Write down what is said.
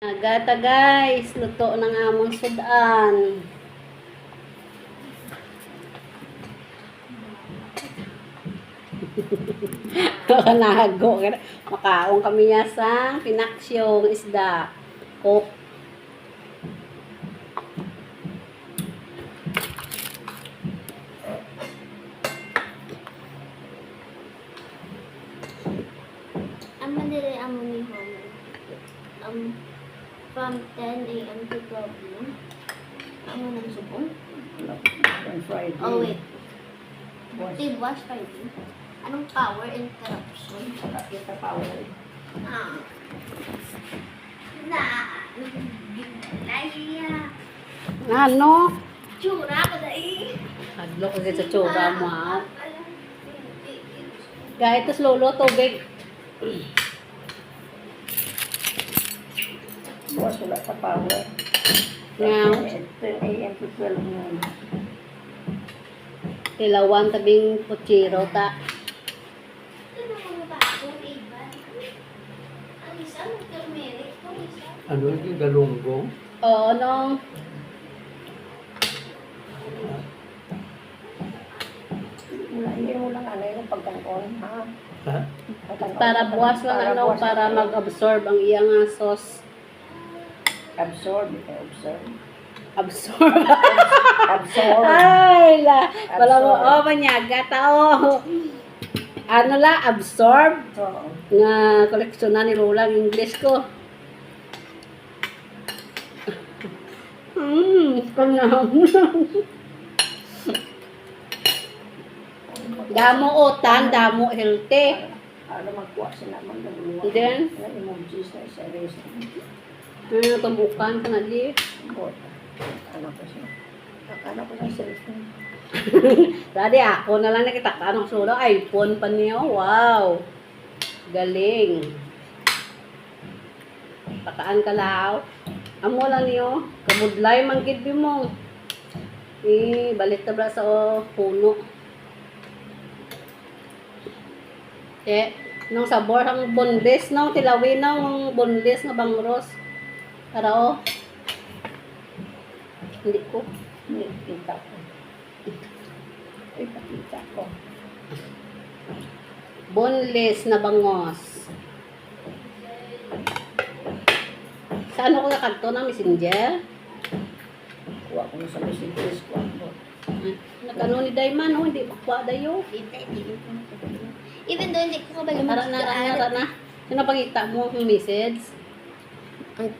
Agata guys, luto ng among sudan. Nago. Makaon kami niya sa pinaksyong isda. Cook. Ang madali ang ni Homer. From 10 a.m. to 12 noon. Ang nang subong. On Friday. Oh, wait. Was Did watch Friday? Anong power interruption? kita power. Ah. Na. Laya. Ano? Tsura ko dahil. Hadlo ko sa tsura mo ha. Kahit tas lolo tubig. Was wala sa power. Ngaw. 10 a.m. to 12 noon. Ilawan tabing puchiro ta. Ano mga baso, iba? Ang isa, turmeric. Ang isa. Ano yung galunggong? Oo, nung Hindi mo lang ano yung pagkanon, ha? Ha? Pagkanon. para buwas lang ano, buwas para lang. mag-absorb ang iyang sauce. Absorb. Absorb. Absorb. Absorb. Ay, wala mo, Absorb. manyaga tao. Ano la, absorb? Oo. Nga koleksyon na ni Roland English ko. Kanyang. Damo utan, damo healthy. Ano magkuha sila magdaguluhan. Then? Ano emojis na isa rin. Ano, tumbukan ka na di. Ano ko siya. Ano ko sa cellphone. Dati ako na lang nakita ka ng sulo. iPhone pa niyo. Wow. Galing. Pataan ka lao. Amo lang niyo. Kamudlay manggid mo. Balit na ba sa puno. Nung sabor ang boneless, no? Tilawin ng boneless nga bangros. Para o. Hindi ko. Hindi, kita ko. Ipakita ko. Boneless na bangos. Sa ano ko nakanto na messenger? Kuha ko na sa messages ko. Nagano ni Dayman, no? Hindi makuha dayo. Even though hindi ko kabalo Tara na. Sino pangita mo ang message? Ang